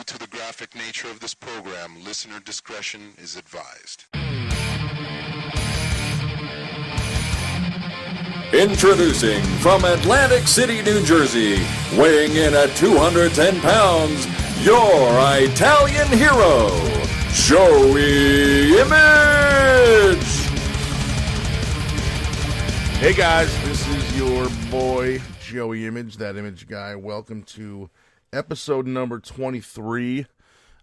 Due to the graphic nature of this program, listener discretion is advised. Introducing from Atlantic City, New Jersey, weighing in at 210 pounds, your Italian hero, Joey Image! Hey guys, this is your boy, Joey Image, that image guy. Welcome to episode number 23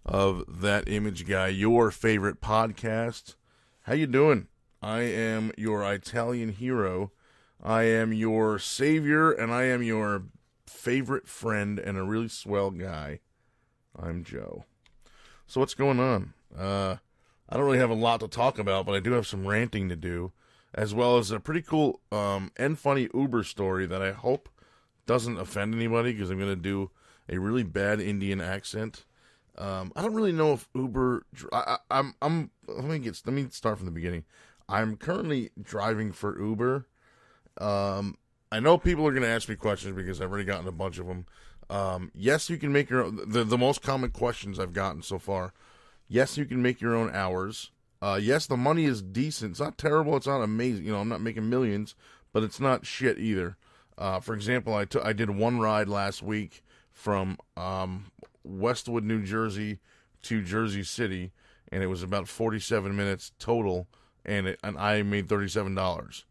of That Image Guy, your favorite podcast. How you doing? I am your Italian hero. I am your savior, and I am your favorite friend and a really swell guy. I'm Joe. So what's going on? I don't really have a lot to talk about, but I do have some ranting to do, as well as a pretty cool and funny Uber story that I hope doesn't offend anybody, because I'm going to do a really bad Indian accent. I don't really know if Uber... let me start from the beginning. I'm currently driving for Uber. I know people are going to ask me questions because I've already gotten a bunch of them. Yes, you can make your own... The most common questions I've gotten so far. Yes, you can make your own hours. Yes, the money is decent. It's not terrible. It's not amazing. You know, I'm not making millions, but it's not shit either. For example, I did one ride last week from Westwood, New Jersey to Jersey City, and it was about 47 minutes total, and I made $37.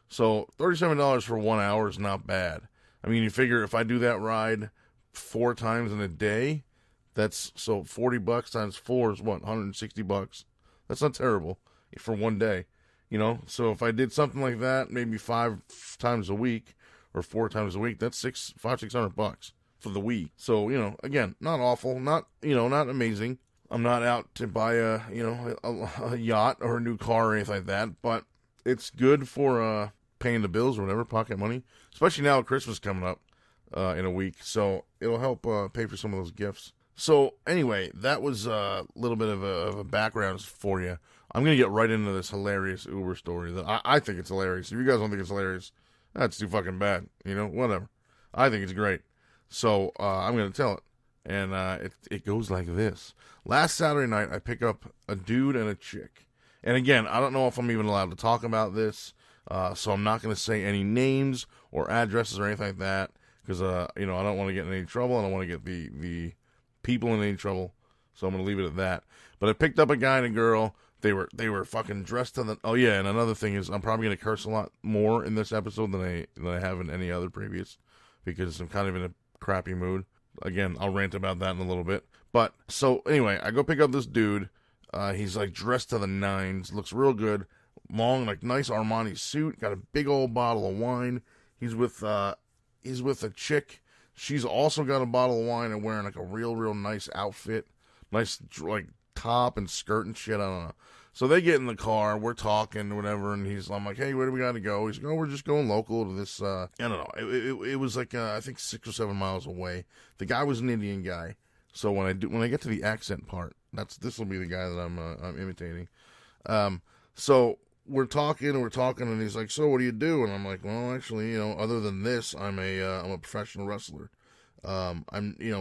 So $37 for 1 hour is not bad. I mean, you figure if I do that ride 4 times in a day, that's so $40 times 4 is what, $160. That's not terrible for one day, you know. So if I did something like that, maybe 5 times a week or 4 times a week, that's $600 for the week. So, you know, again, not awful, not amazing. I'm not out to buy a yacht or a new car or anything like that, but it's good for paying the bills or whatever, pocket money, especially now Christmas coming up in a week, so it'll help pay for some of those gifts. So anyway, that was a little bit of a background for you. I'm going to get right into this hilarious Uber story that I think it's hilarious. If you guys don't think it's hilarious, that's too fucking bad, you know, whatever. I think it's great. So I'm going to tell it, and it goes like this. Last Saturday night, I pick up a dude and a chick. And again, I don't know if I'm even allowed to talk about this, so I'm not going to say any names or addresses or anything like that, because, I don't want to get in any trouble. I don't want to get the people in any trouble, so I'm going to leave it at that. But I picked up a guy and a girl. They were fucking dressed to the... Oh, yeah, and another thing is I'm probably going to curse a lot more in this episode than I have in any other previous, because I'm kind of in a crappy mood. Again, I'll rant about that in a little bit. But, so, anyway, I go pick up this dude. He's like dressed to the nines, looks real good, long, like nice Armani suit, got a big old bottle of wine. He's with a chick. She's also got a bottle of wine and wearing like a real nice outfit, nice like top and skirt and shit. I don't know. So they get in the car, we're talking or whatever, and I'm like, hey, where do we got to go? He's like, oh, we're just going local to this. I don't know. It was like I think 6 or 7 miles away. The guy was an Indian guy. So when I get to the accent part, this will be the guy that I'm imitating. So we're talking, and he's like, so what do you do? And I'm like, well, actually, other than this, I'm a professional wrestler. I'm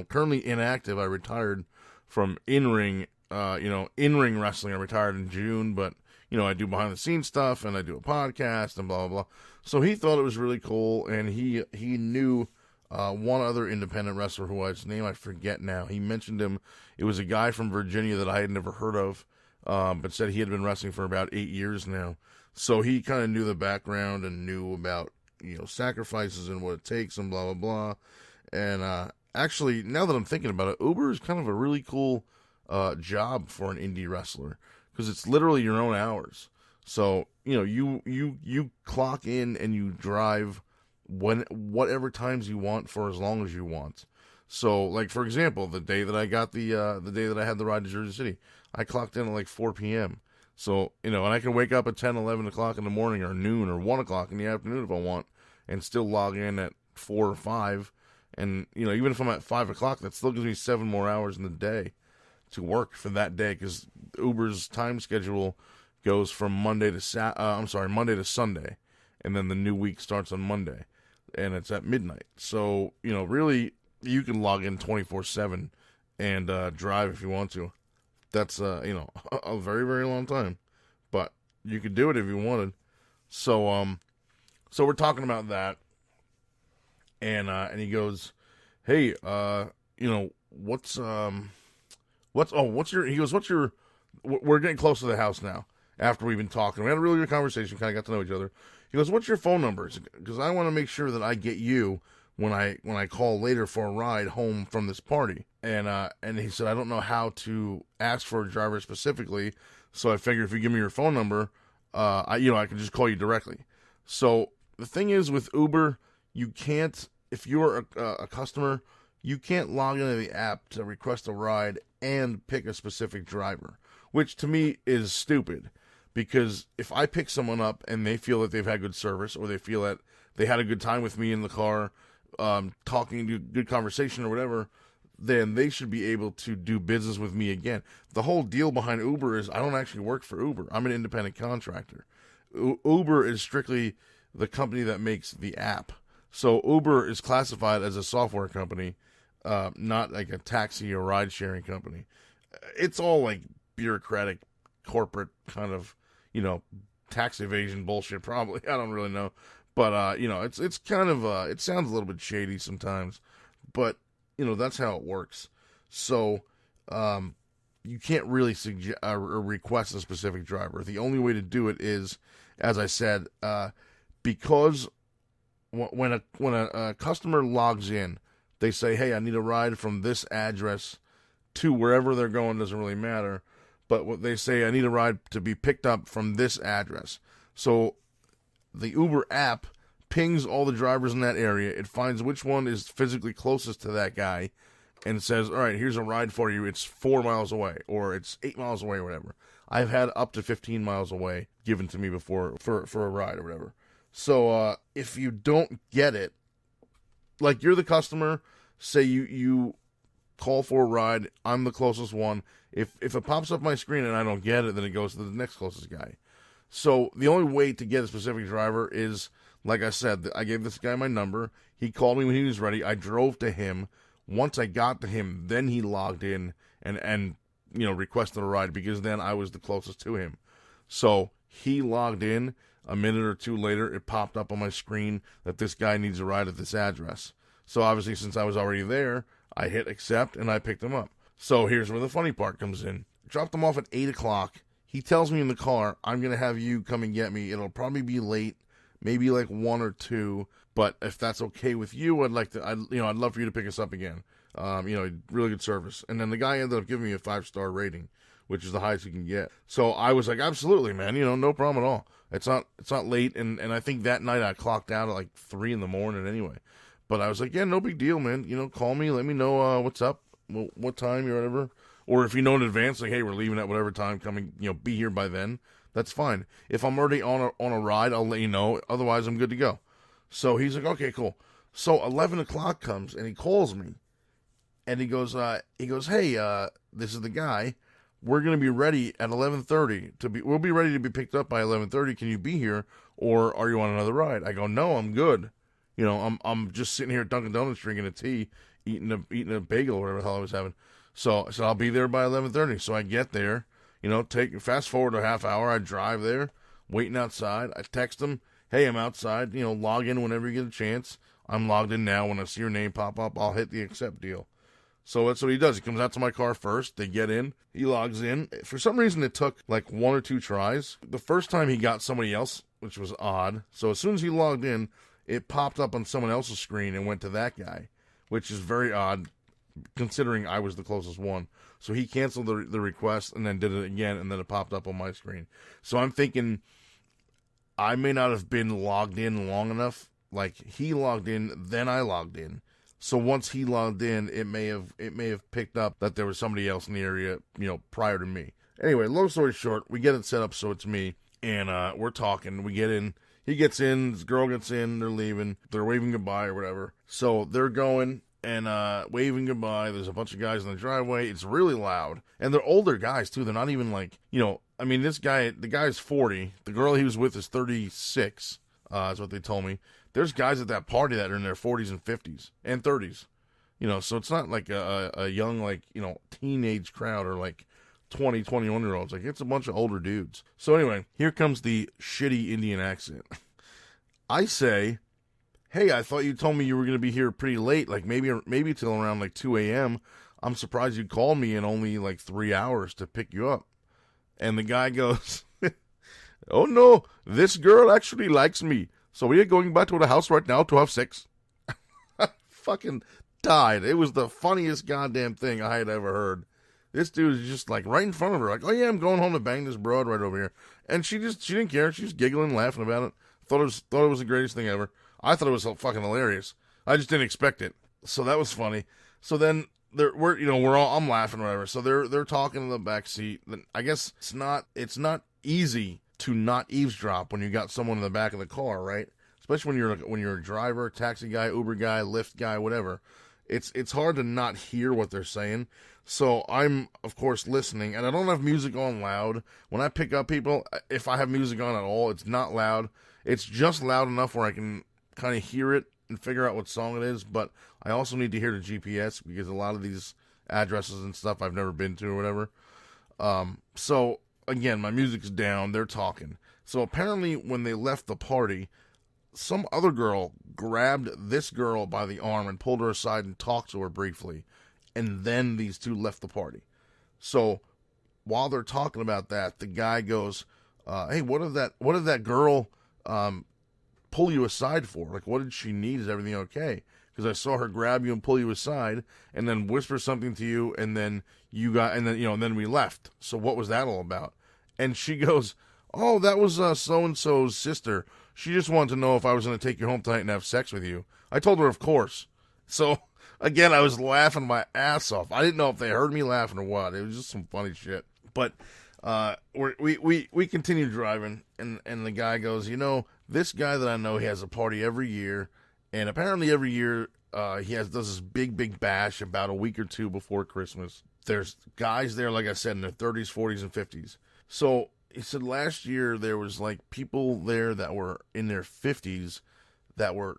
currently inactive. I retired from in-ring wrestling. I retired in June, but I do behind the scenes stuff, and I do a podcast and blah blah blah. So he thought it was really cool, and he knew one other independent wrestler whose name I forget now. He mentioned him. It was a guy from Virginia that I had never heard of, but said he had been wrestling for about 8 years now. So he kind of knew the background and knew about, sacrifices and what it takes and blah, blah, blah. And actually, now that I'm thinking about it, Uber is kind of a really cool job for an indie wrestler, because it's literally your own hours. So, you clock in and you drive whatever times you want for as long as you want. So, like, for example, the day that I got the day that I had the ride to Jersey City, I clocked in at like 4 p.m. So, and I can wake up at 10, 11 o'clock in the morning or noon or 1 o'clock in the afternoon if I want, and still log in at 4 or 5. And, even if I'm at 5 o'clock, that still gives me 7 more hours in the day to work for that day, because Uber's time schedule goes from Monday to Sunday, and then the new week starts on Monday, and it's at midnight. So, really, you can log in 24/7 and drive if you want to. That's a very, very long time, but you could do it if you wanted. So we're talking about that, and he goes, hey, what's your, we're getting close to the house now. After we've been talking, we had a really good conversation, kind of got to know each other. He goes, what's your phone number? Because I want to make sure that I get you when I call later for a ride home from this party. And he said, I don't know how to ask for a driver specifically, so I figure if you give me your phone number, I can just call you directly. So the thing is with Uber, you can't, if you're a customer, you can't log into the app to request a ride and pick a specific driver, which to me is stupid. Because if I pick someone up and they feel that they've had good service, or they feel that they had a good time with me in the car, talking, good conversation or whatever, then they should be able to do business with me again. The whole deal behind Uber is I don't actually work for Uber. I'm an independent contractor. Uber is strictly the company that makes the app. So Uber is classified as a software company, not like a taxi or ride-sharing company. It's all like bureaucratic, corporate kind of, tax evasion bullshit, probably. I don't really know. But, it's kind of, it sounds a little bit shady sometimes. But, that's how it works. So, you can't really suggest or request a specific driver. The only way to do it is, as I said, because when a customer logs in, they say, hey, I need a ride from this address to wherever they're going, doesn't really matter. But what they say, I need a ride to be picked up from this address. So the Uber app pings all the drivers in that area. It finds which one is physically closest to that guy and says, all right, here's a ride for you. It's 4 miles away, or it's 8 miles away, or whatever. I've had up to 15 miles away given to me before for a ride or whatever. So if you don't get it, like you're the customer, say you call for a ride, I'm the closest one. If it pops up my screen and I don't get it, then it goes to the next closest guy. So the only way to get a specific driver is, like I said, I gave this guy my number. He called me when he was ready. I drove to him. Once I got to him, then he logged in and requested a ride, because then I was the closest to him. So he logged in. A minute or two later, it popped up on my screen that this guy needs a ride at this address. So obviously, since I was already there, I hit accept and I picked him up. So here's where the funny part comes in. Dropped him off at 8 o'clock. He tells me in the car, I'm going to have you come and get me. It'll probably be late, maybe like 1 or 2. But if that's okay with you, I'd love for you to pick us up again. Really good service. And then the guy ended up giving me a 5-star rating, which is the highest you can get. So I was like, absolutely, man. No problem at all. It's not late. And I think that night I clocked out at like 3 in the morning anyway. But I was like, yeah, no big deal, man. Call me. Let me know what's up, what time or whatever. Or if you know in advance, like, hey, we're leaving at whatever time, coming, be here by then. That's fine. If I'm already on a ride, I'll let you know. Otherwise, I'm good to go. So he's like, okay, cool. So 11 o'clock comes, and he calls me. And he goes, hey, this is the guy. We're going to be ready at 11:30 we'll be ready to be picked up by 11:30. Can you be here, or are you on another ride? I go, no, I'm good. I'm just sitting here at Dunkin' Donuts drinking a tea, eating a bagel or whatever the hell I was having. So I'll be there by 11:30. So I get there, fast forward a half hour. I drive there, waiting outside. I text him, hey, I'm outside. Log in whenever you get a chance. I'm logged in now. When I see your name pop up, I'll hit the accept deal. So that's what he does. He comes out to my car first. They get in. He logs in. For some reason, it took like 1 or 2 tries. The first time he got somebody else, which was odd. So as soon as he logged in, it popped up on someone else's screen and went to that guy, which is very odd considering I was the closest one. So he canceled the request and then did it again, and then it popped up on my screen. So I'm thinking I may not have been logged in long enough. Like, he logged in, then I logged in. So once he logged in, it may have picked up that there was somebody else in the area, prior to me. Anyway, long story short, we get it set up so it's me, and we're talking. We get in. He gets in, this girl gets in, they're leaving, they're waving goodbye or whatever. So they're going and waving goodbye. There's a bunch of guys in the driveway. It's really loud. And they're older guys, too. They're not even like, this guy, the guy's 40. The girl he was with is 36, is what they told me. There's guys at that party that are in their 40s and 50s and 30s. So it's not like a young, like, teenage crowd or like 20, 21-year-olds. Like, it's a bunch of older dudes. So anyway, here comes the shitty Indian accent. I say, hey, I thought you told me you were going to be here pretty late, like maybe till around like 2 a.m. I'm surprised you called me in only like 3 hours to pick you up. And the guy goes, oh no, this girl actually likes me. So we are going back to the house right now to have sex. Fucking died. It was the funniest goddamn thing I had ever heard. This dude is just like right in front of her, like, oh yeah, I'm going home to bang this broad right over here. And she didn't care. She was giggling, laughing about it. Thought it was the greatest thing ever. I thought it was so fucking hilarious. I just didn't expect it. So that was funny. So then I'm laughing or whatever. So they're talking in the back seat. I guess it's not easy to not eavesdrop when you got someone in the back of the car, right? Especially when you're a driver, taxi guy, Uber guy, Lyft guy, whatever. It's hard to not hear what they're saying. So I'm, of course, listening, and I don't have music on loud. When I pick up people, if I have music on at all, it's not loud. It's just loud enough where I can kind of hear it and figure out what song it is, but I also need to hear the GPS because a lot of these addresses and stuff I've never been to or whatever. So, again, my music's down. They're talking. So apparently when they left the party, some other girl grabbed this girl by the arm and pulled her aside and talked to her briefly. And then these two left the party. So while they're talking about that, the guy goes, hey, what did that girl pull you aside for? Like, what did she need? Is everything okay? Because I saw her grab you and pull you aside and then whisper something to you, and then and then we left. So what was that all about? And she goes, oh, that was so-and-so's sister. She just wanted to know if I was going to take you home tonight and have sex with you. I told her, of course. So, again, I was laughing my ass off. I didn't know if they heard me laughing or what. It was just some funny shit. But we continue driving, and the guy goes, this guy that I know, he has a party every year, and apparently every year he does this big bash about a week or two before Christmas. There's guys there, like I said, in their 30s, 40s, and 50s. So he said last year there was like people there that were in their 50s that were,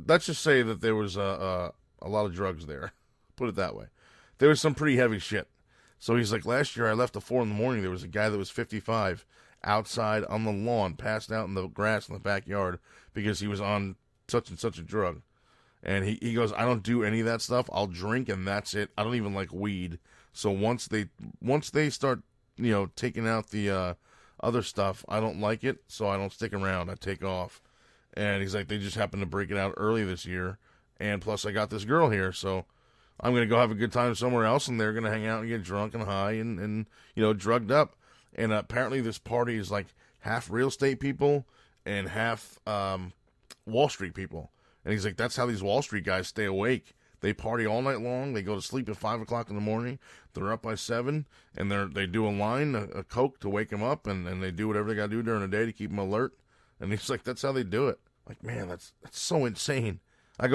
let's just say that there was a lot of drugs there. Put it that way. There was some pretty heavy shit. So he's like, last year I left at 4 a.m. There was a guy that was 55 outside on the lawn, passed out in the grass in the backyard because he was on such and such a drug. And he goes, I don't do any of that stuff. I'll drink and that's it. I don't even like weed. So once they start, taking out the other stuff, I don't like it. So I don't stick around. I take off. And he's like, they just happened to break it out early this year. And plus I got this girl here. So I'm going to go have a good time somewhere else. And they're going to hang out and get drunk and high and drugged up. And apparently this party is like half real estate people and half Wall Street people. And he's like, that's how these Wall Street guys stay awake. They party all night long. They go to sleep at 5 o'clock in the morning. They're up by 7, and they do a line, a Coke to wake them up, and they do whatever they got to do during the day to keep them alert. And he's like, that's how they do it. Like, man, that's so insane. I'm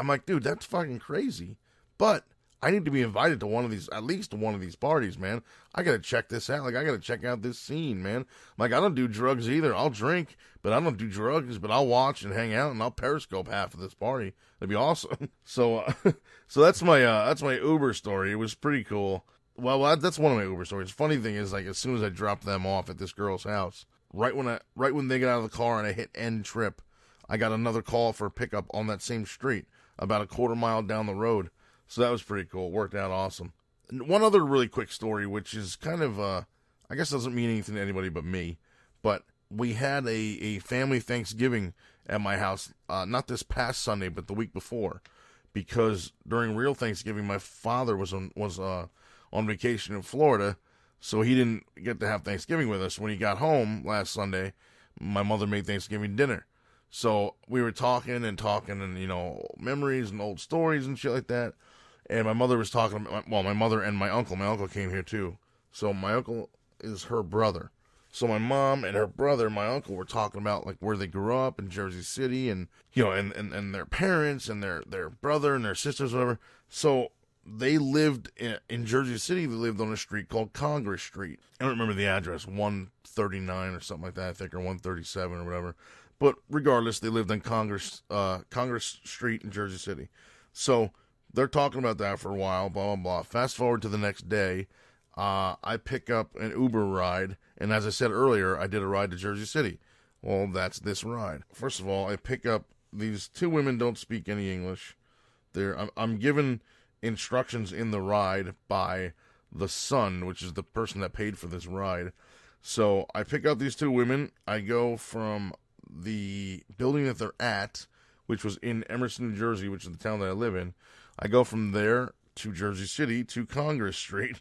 like, dude, that's fucking crazy. But I need to be invited to at least one of these parties, man. I got to check this out. Like, I got to check out this scene, man. Like, I don't do drugs either. I'll drink, but I don't do drugs, but I'll watch and hang out and I'll Periscope half of this party. That'd be awesome. So that's my Uber story. It was pretty cool. Well, that's one of my Uber stories. Funny thing is, like, as soon as I dropped them off at this girl's house, right when they got out of the car and I hit end trip, I got another call for a pickup on that same street, about a quarter mile down the road. So that was pretty cool. It worked out awesome. And one other really quick story, which is kind of, I guess doesn't mean anything to anybody but me, but we had a family Thanksgiving at my house, not this past Sunday, but the week before, because during real Thanksgiving, my father was on vacation in Florida, so he didn't get to have Thanksgiving with us. When he got home last Sunday, my mother made Thanksgiving dinner. So we were talking and, memories and old stories and shit like that. And my mother was talking, my mother and my uncle. My uncle came here too. So my uncle is her brother. So my mom and her brother, my uncle, were talking about like where they grew up in Jersey City and, and their parents and their brother and their sisters, whatever. So they lived in Jersey City. They lived on a street called Congress Street. I don't remember the address, 139 or something like that, I think, or 137 or whatever. But regardless, they lived on Congress Street in Jersey City. So they're talking about that for a while, blah, blah, blah. Fast forward to the next day, I pick up an Uber ride, and as I said earlier, I did a ride to Jersey City. Well, that's this ride. First of all, I pick up, these two women don't speak any English. I'm given instructions in the ride by the son, which is the person that paid for this ride. So I pick up these two women. I go from the building that they're at, which was in Emerson, New Jersey, which is the town that I live in. I go from there to Jersey City to Congress Street,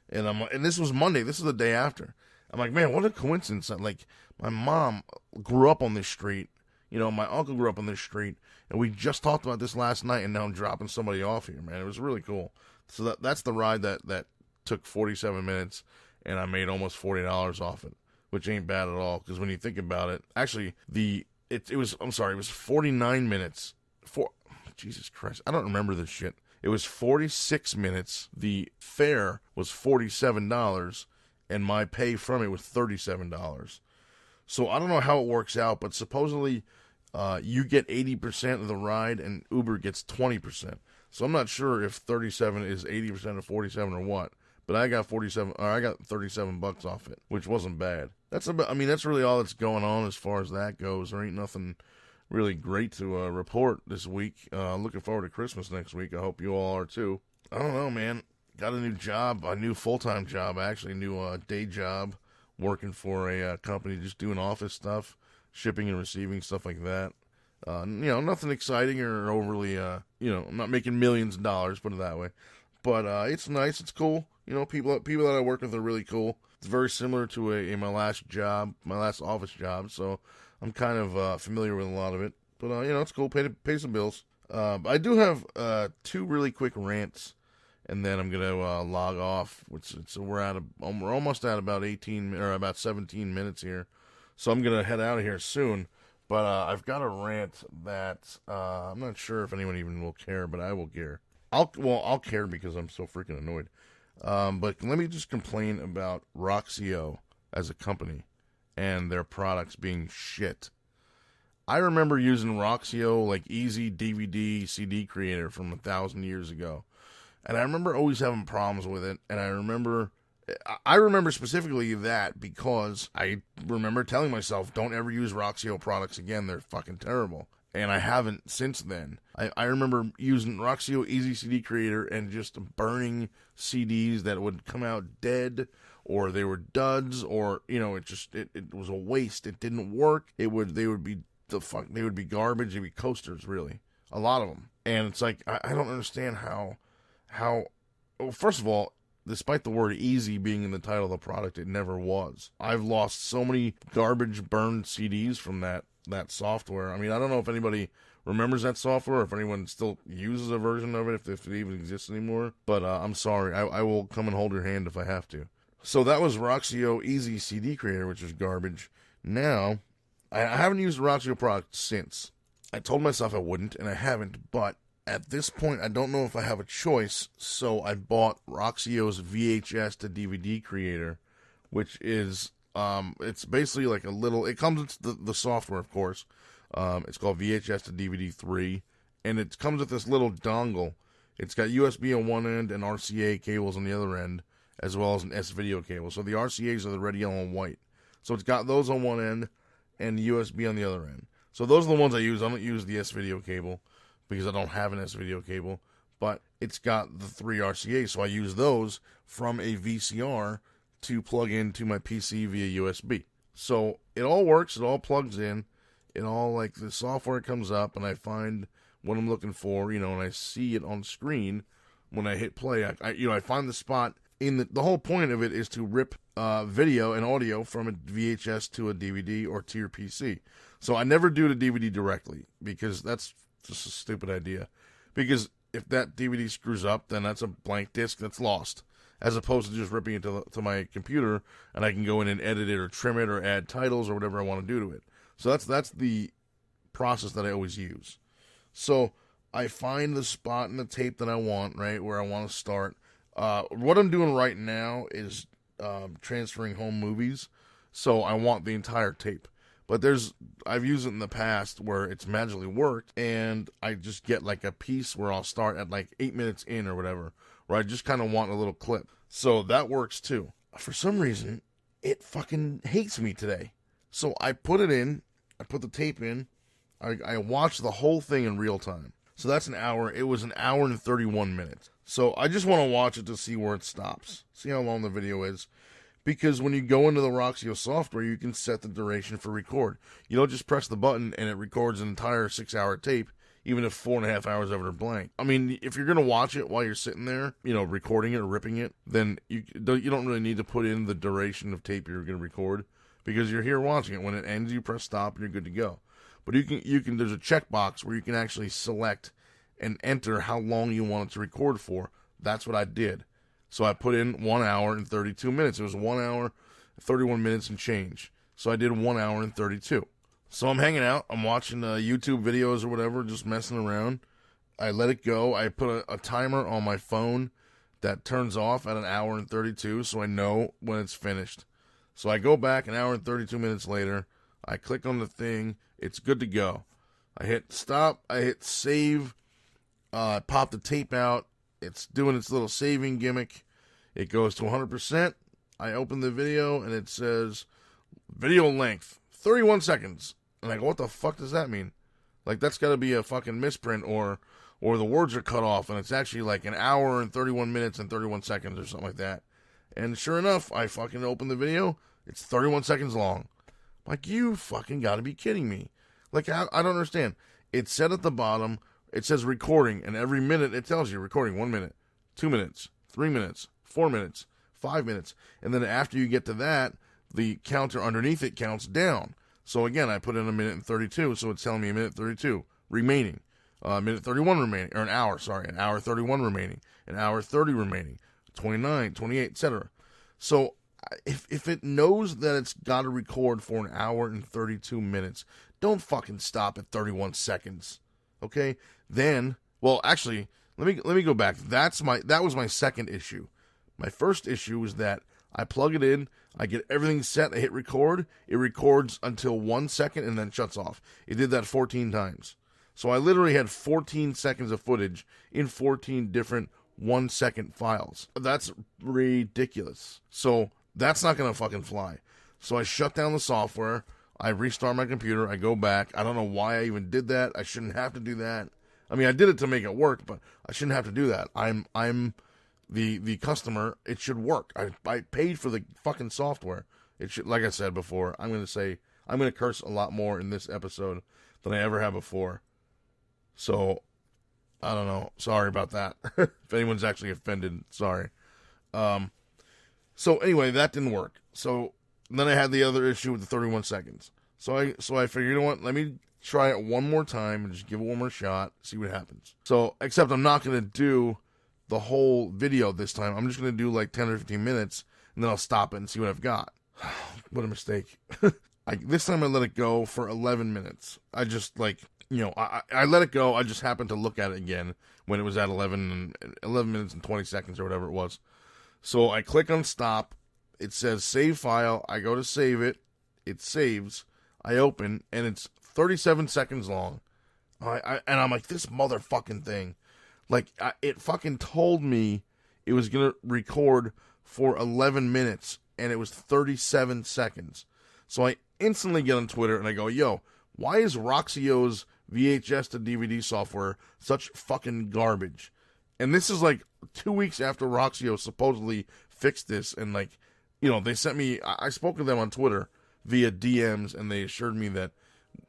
and this was Monday. This is the day after. I'm like, man, what a coincidence! Like, my mom grew up on this street. You know, my uncle grew up on this street, and we just talked about this last night, and now I'm dropping somebody off here, man. It was really cool. So that's the ride that took 47 minutes, and I made almost $40 off it, which ain't bad at all, because when you think about it, actually, it was 49 minutes. Jesus Christ, I don't remember this shit. It was 46 minutes. The fare was $47, and my pay from it was $37. So I don't know how it works out, but supposedly you get 80% of the ride, and Uber gets 20%. So I'm not sure if 37 is 80% of 47 or what. But I got $37 off it, which wasn't bad. That's really all that's going on as far as that goes. There ain't nothing really great to report this week. Looking forward to Christmas next week. I hope you all are too. I don't know, man. Got a new job, a new full-time job, actually, new day job, working for a company, just doing office stuff, shipping and receiving, stuff like that. Nothing exciting or overly, I'm not making millions of dollars, put it that way. But it's nice, it's cool. You know, people that I work with are really cool. It's very similar to my last job, my last office job, so I'm kind of familiar with a lot of it. But, it's cool, pay some bills. I do have 2 really quick rants, and then I'm going to log off. So we're almost at about 17 minutes here, so I'm going to head out of here soon. But I've got a rant that I'm not sure if anyone even will care, but I will care. I'll care because I'm so freaking annoyed. But let me just complain about Roxio as a company and their products being shit. I remember using Roxio, like Easy DVD CD Creator from 1,000 years ago. And I remember always having problems with it. And I remember specifically that because I remember telling myself, don't ever use Roxio products again. They're fucking terrible. And I haven't since then. I remember using Roxio Easy CD Creator and just burning CDs that would come out dead, or they were duds, or it was a waste. It didn't work. They would be garbage. They'd be coasters, really, a lot of them. And it's like I don't understand how. Well, first of all, despite the word easy being in the title of the product, it never was. I've lost so many garbage burned CDs from that software. I mean, I don't know if anybody remembers that software, or if anyone still uses a version of it, if it even exists anymore. But I'm sorry. I will come and hold your hand if I have to. So that was Roxio Easy CD Creator, which is garbage. Now, I haven't used the Roxio product since. I told myself I wouldn't, and I haven't. But at this point, I don't know if I have a choice. So I bought Roxio's VHS to DVD Creator, which is... it's basically like a little, it comes with the software, of course. It's called VHS to DVD 3, and it comes with this little dongle. It's got USB on one end and RCA cables on the other end, as well as an S-video cable. So the RCAs are the red, yellow, and white. So it's got those on one end and the USB on the other end. So those are the ones I use. I don't use the S-video cable because I don't have an S-video cable, but it's got the 3 RCAs, so I use those from a VCR to plug into my PC via USB. So it all works, it all plugs in, it all, like, the software comes up, and I find what I'm looking for, and I see it on screen when I hit play. I find the spot. The whole point of it is to rip video and audio from a VHS to a DVD or to your PC. So I never do the DVD directly, because that's just a stupid idea. Because if that DVD screws up, then that's a blank disc that's lost, as opposed to just ripping it to my computer, and I can go in and edit it or trim it or add titles or whatever I want to do to it. So that's the process that I always use. So I find the spot in the tape that I want, right, where I want to start. What I'm doing right now is transferring home movies, so I want the entire tape. But I've used it in the past where it's magically worked, and I just get like a piece where I'll start at like 8 minutes in or whatever, where I just kind of want a little clip. So that works too. For some reason, it fucking hates me today. So I put it in, I put the tape in, I watched the whole thing in real time. So that's an hour. It was an hour and 31 minutes. So I just want to watch it to see where it stops, see how long the video is. Because when you go into the Roxio software, you can set the duration for record. You don't just press the button and it records an entire 6-hour tape, even if 4.5 hours of it are blank. I mean, if you're going to watch it while you're sitting there, recording it or ripping it, then you don't really need to put in the duration of tape you're going to record, because you're here watching it. When it ends, you press stop and you're good to go. But you can there's a checkbox where you can actually select and enter how long you want it to record for. That's what I did. So I put in 1 hour and 32 minutes. It was 1 hour, 31 minutes and change. So I did 1 hour and 32. So I'm hanging out. I'm watching YouTube videos or whatever, just messing around. I let it go. I put a timer on my phone that turns off at 1 hour and 32, so I know when it's finished. So I go back 1 hour and 32 minutes later. I click on the thing. It's good to go. I hit stop. I hit save. I pop the tape out. It's doing its little saving gimmick. It goes to 100%. I open the video and it says video length 31 seconds. And I go, what the fuck does that mean? Like, that's got to be a fucking misprint, or the words are cut off and it's actually like 1 hour and 31 minutes and 31 seconds or something like that. And sure enough, I fucking open the video. It's 31 seconds long. Like, you fucking got to be kidding me. Like, I don't understand. It's set at the bottom. It says recording, and every minute it tells you recording 1 minute, 2 minutes, 3 minutes, 4 minutes, 5 minutes. And then after you get to that, the counter underneath it counts down. So again, I put in 1 minute and 32, so it's telling me 1 minute 32 remaining, minute 31 remaining, or an hour 31 remaining, an hour 30 remaining, 29, 28, etc. So if it knows that it's got to record for 1 hour and 32 minutes, don't fucking stop at 31 seconds. Okay? Then, well, actually, let me go back. That was my second issue. My first issue was that I plug it in, I get everything set, I hit record, it records until 1 second and then shuts off. It did that 14 times. So I literally had 14 seconds of footage in 14 different 1 second files. That's ridiculous. So that's not gonna fucking fly. So I shut down the software, I restart my computer, I go back. I don't know why I even did that. I shouldn't have to do that. I mean, I did it to make it work, but I shouldn't have to do that. I'm the customer. It should work. I paid for the fucking software. It should, like I said before, I'm gonna curse a lot more in this episode than I ever have before. So I don't know. Sorry about that. If anyone's actually offended, sorry. So anyway, that didn't work. So then I had the other issue with the 31 seconds. So I figured, you know what? Let me try it one more time and just give it one more shot, see what happens. So, except I'm not going to do the whole video this time. I'm just going to do like 10 or 15 minutes, and then I'll stop it and see what I've got. What a mistake. This time I let it go for 11 minutes. I just, I let it go. I just happened to look at it again when it was at 11 minutes and 20 seconds or whatever it was. So I click on stop. It says save file. I go to save it. It saves. I open, and it's 37 seconds long. And I'm like, this motherfucking thing. It fucking told me it was going to record for 11 minutes, and it was 37 seconds. So I instantly get on Twitter, and I go, yo, why is Roxio's VHS to DVD software such fucking garbage? And this is like 2 weeks after Roxio supposedly fixed this, and they sent me, I spoke to them on Twitter via DMs, and they assured me that,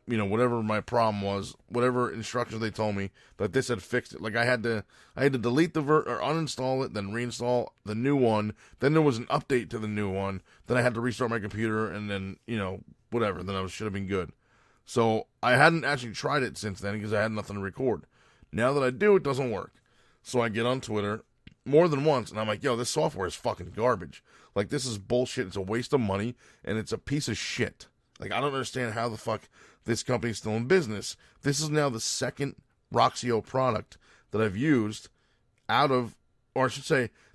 whatever my problem was, whatever instructions they told me, that this had fixed it. Like I had to delete or uninstall it, then reinstall the new one. Then there was an update to the new one. Then I had to restart my computer, and then, whatever. Then I should have been good. So I hadn't actually tried it since then because I had nothing to record. Now that I do, it doesn't work. So I get on Twitter more than once, and I'm like, yo, this software is fucking garbage. Like, this is bullshit. It's a waste of money, and it's a piece of shit. Like, I don't understand how the fuck this company's still in business. This is now the second Roxio product that I've used this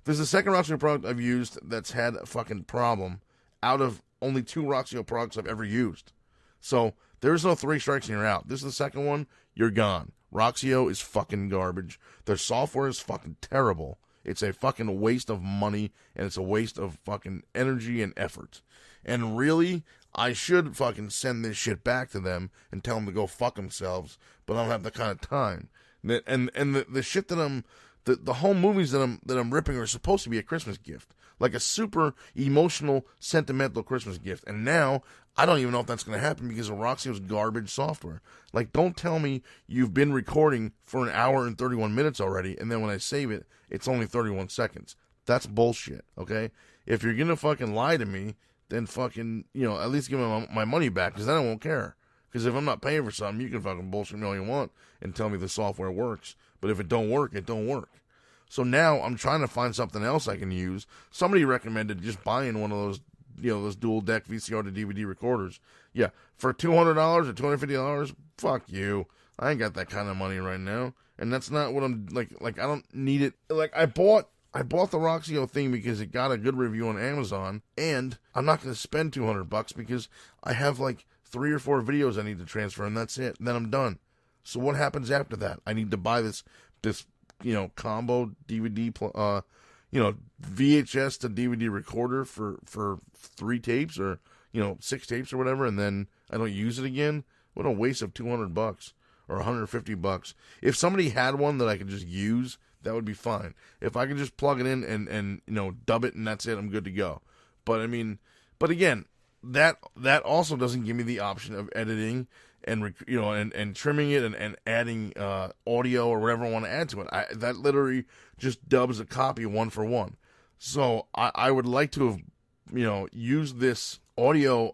is the second Roxio product I've used that's had a fucking problem out of only 2 Roxio products I've ever used. So there's no 3 strikes and you're out. This is the second one, you're gone. Roxio is fucking garbage. Their software is fucking terrible. It's a fucking waste of money, and it's a waste of fucking energy and effort. And really, I should fucking send this shit back to them and tell them to go fuck themselves, but I don't have that kind of time. And the shit that the home movies that I'm ripping are supposed to be a Christmas gift, like a super emotional, sentimental Christmas gift. And now I don't even know if that's going to happen because of Roxio's garbage software. Like, don't tell me you've been recording for an hour and 31 minutes already, and then when I save it, it's only 31 seconds. That's bullshit. Okay, if you're gonna fucking lie to me, then fucking, at least give me my money back, because then I won't care. Because if I'm not paying for something, you can fucking bullshit me all you want and tell me the software works. But if it don't work, it don't work. So now I'm trying to find something else I can use. Somebody recommended just buying one of those, those dual deck VCR to DVD recorders. Yeah, for $200 or $250, fuck you. I ain't got that kind of money right now. And that's not what I'm, like I don't need it. Like, I bought the Roxio thing because it got a good review on Amazon, and I'm not going to spend $200 because I have like 3 or 4 videos I need to transfer, and that's it. And then I'm done. So what happens after that? I need to buy this combo DVD, VHS to DVD recorder for 3 tapes or 6 tapes or whatever, and then I don't use it again. What a waste of $200 or $150. If somebody had one that I could just use, that would be fine. If I could just plug it in and dub it and that's it, I'm good to go. But again, that also doesn't give me the option of editing and and trimming it and adding audio or whatever I want to add to it. That literally just dubs a copy 1 for 1. So I would like to have used this audio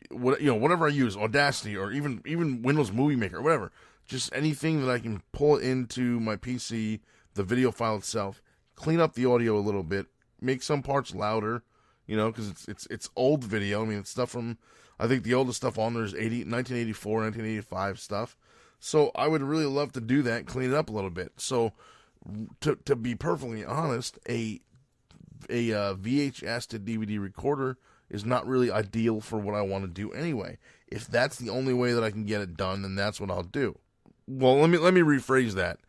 whatever I use, Audacity or even Windows Movie Maker, whatever. Just anything that I can pull into my PC, the video file itself, clean up the audio a little bit, make some parts louder, because it's old video. I mean, it's stuff from, I think the oldest stuff on there is 1984, 1985 stuff. So I would really love to do that, clean it up a little bit. So to be perfectly honest, a VHS to DVD recorder is not really ideal for what I want to do anyway. If that's the only way that I can get it done, then that's what I'll do. Well, let me rephrase that.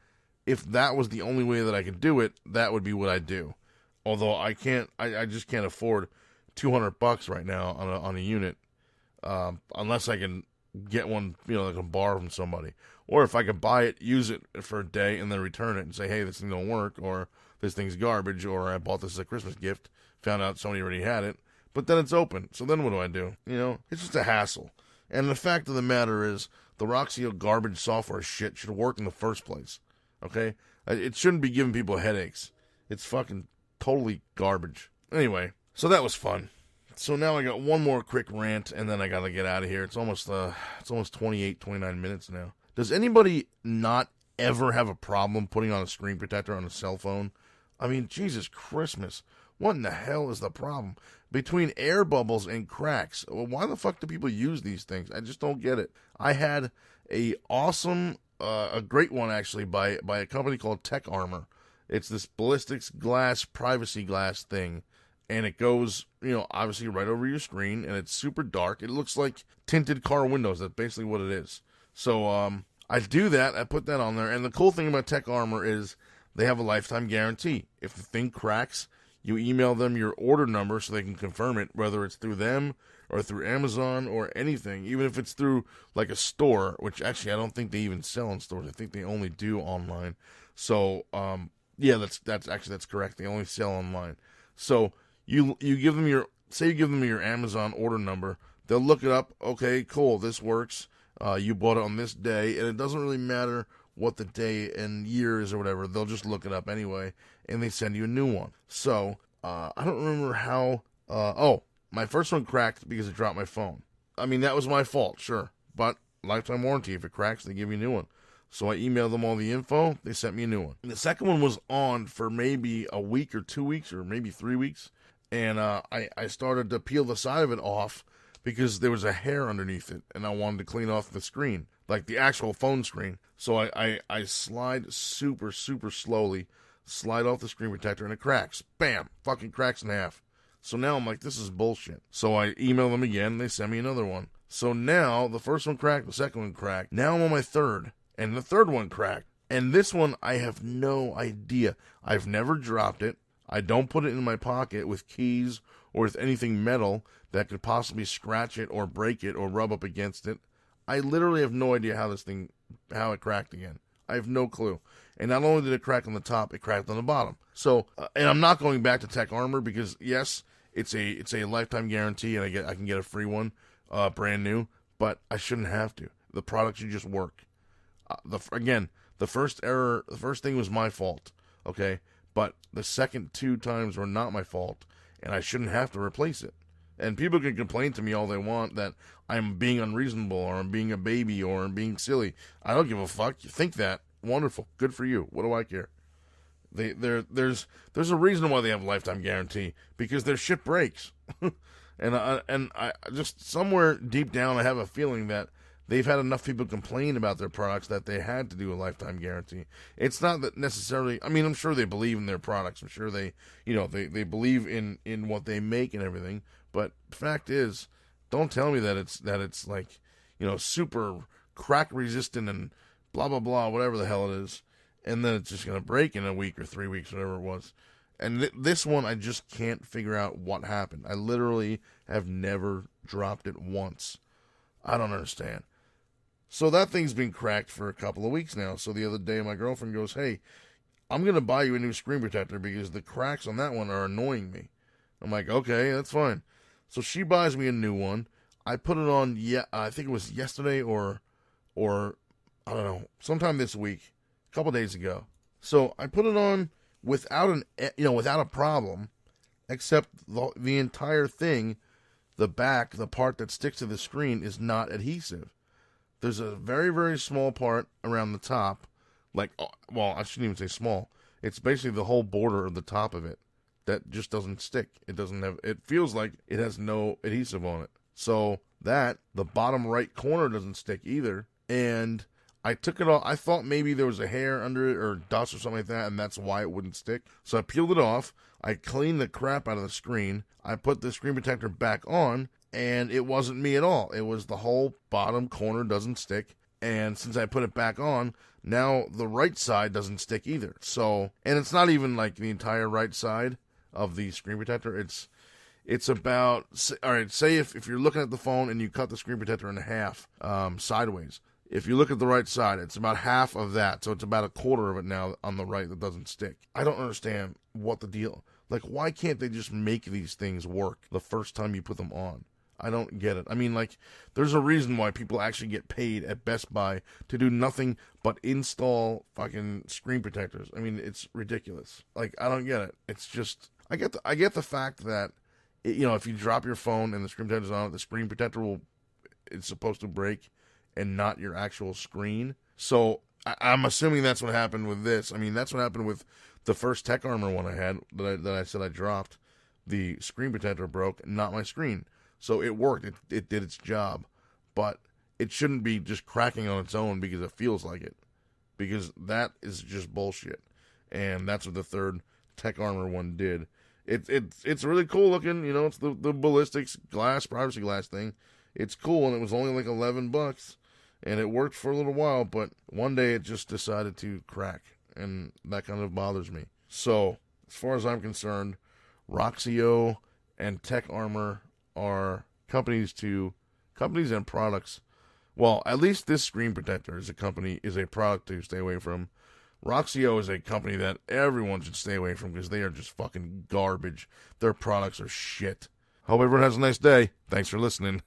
If that was the only way that I could do it, that would be what I do. Although I just can't afford $200 right now on a unit, unless I can get one, like a borrow from somebody, or if I could buy it, use it for a day, and then return it and say, hey, this thing don't work, or this thing's garbage, or I bought this as a Christmas gift, found out somebody already had it. But then it's open, so then what do I do? It's just a hassle. And the fact of the matter is, the Roxio garbage software shit should work in the first place, okay? It shouldn't be giving people headaches. It's fucking totally garbage. Anyway, so that was fun. So now I got one more quick rant, and then I gotta get out of here. It's almost 28, 29 minutes now. Does anybody not ever have a problem putting on a screen protector on a cell phone? I mean, Jesus Christmas. What in the hell is the problem? Between air bubbles and cracks, well, why the fuck do people use these things? I just don't get it. I had a great one actually by a company called Tech Armor. It's this ballistics glass, privacy glass thing, and it goes, obviously right over your screen, and it's super dark. It looks like tinted car windows. That's basically what it is. So I do that. I put that on there, and the cool thing about Tech Armor is they have a lifetime guarantee. If the thing cracks, you email them your order number so they can confirm it, whether it's through them or through Amazon or anything, even if it's through like a store, which actually I don't think they even sell in stores. I think they only do online. So, yeah, that's correct. They only sell online. So you give them your Amazon order number. They'll look it up. Okay, cool, this works. You bought it on this day, and it doesn't really matter what the day and year is or whatever. They'll just look it up anyway, and they send you a new one. So, I don't remember how, my first one cracked because it dropped my phone. I mean, that was my fault, sure, but lifetime warranty. If it cracks, they give you a new one. So I emailed them all the info, they sent me a new one. And the second one was on for maybe a week or 2 weeks or maybe 3 weeks, and I started to peel the side of it off because there was a hair underneath it, and I wanted to clean off the screen, like the actual phone screen. So I slide super, super slowly, slide off the screen protector, and it cracks. Bam! Fucking cracks in half. So now I'm like, this is bullshit. So I email them again, they send me another one. So now, the first one cracked, the second one cracked. Now I'm on my third, and the third one cracked. And this one, I have no idea. I've never dropped it. I don't put it in my pocket with keys or with anything metal that could possibly scratch it or break it or rub up against it. I literally have no idea how it cracked again. I have no clue. And not only did it crack on the top, it cracked on the bottom. So, and I'm not going back to Tech Armor because yes, it's a lifetime guarantee, and I can get a free one, brand new. But I shouldn't have to. The product should just work. The first thing was my fault, okay? But the second two times were not my fault, and I shouldn't have to replace it. And people can complain to me all they want that I'm being unreasonable, or I'm being a baby, or I'm being silly. I don't give a fuck. You think that? Wonderful. Good for you. What do I care? There's a reason why they have a lifetime guarantee, because their shit breaks. and I just somewhere deep down I have a feeling that they've had enough people complain about their products that they had to do a lifetime guarantee. It's not that necessarily, I mean, I'm sure they believe in their products. I'm sure they believe in what they make and everything. But the fact is, don't tell me that it's like, super crack resistant and blah, blah, blah, whatever the hell it is. And then it's just going to break in a week or 3 weeks, whatever it was. And this one, I just can't figure out what happened. I literally have never dropped it once. I don't understand. So that thing's been cracked for a couple of weeks now. So the other day, my girlfriend goes, "Hey, I'm going to buy you a new screen protector because the cracks on that one are annoying me." I'm like, "Okay, that's fine." So she buys me a new one. I put it on, I think it was yesterday or I don't know, sometime this week, a couple days ago. So I put it on without a problem, except the entire thing, the part that sticks to the screen is not adhesive. There's a very, very small part around the top, I shouldn't even say small. It's basically the whole border of the top of it that just doesn't stick. It feels like it has no adhesive on it. So the bottom right corner doesn't stick either. And I took it off. I thought maybe there was a hair under it or dust or something like that, and that's why it wouldn't stick. So I peeled it off. I cleaned the crap out of the screen. I put the screen protector back on, and it wasn't me at all. It was the whole bottom corner doesn't stick. And since I put it back on, now the right side doesn't stick either. So, and it's not even like the entire right side of the screen protector. It's about, all right, say if you're looking at the phone and you cut the screen protector in half, sideways. If you look at the right side, it's about half of that. So it's about a quarter of it now on the right that doesn't stick. I don't understand what the deal. Like, why can't they just make these things work the first time you put them on? I don't get it. I mean, there's a reason why people actually get paid at Best Buy to do nothing but install fucking screen protectors. I mean, it's ridiculous. I don't get it. It's just, I get the fact that, if you drop your phone and the screen protector's on it, the screen protector it's supposed to break and not your actual screen. So I'm assuming that's what happened with this. I mean, that's what happened with the first Tech Armor one I had that I said I dropped. The screen protector broke, not my screen. So it worked. It did its job. But it shouldn't be just cracking on its own because it feels like it. Because that is just bullshit. And that's what the third Tech Armor one did. It's really cool looking. It's the ballistics glass, privacy glass thing. It's cool, and it was only like $11. And it worked for a little while, but one day it just decided to crack, and that kind of bothers me. So, as far as I'm concerned, Roxio and Tech Armor are companies and products. Well, at least this screen protector is a product to stay away from. Roxio is a company that everyone should stay away from because they are just fucking garbage. Their products are shit. Hope everyone has a nice day. Thanks for listening.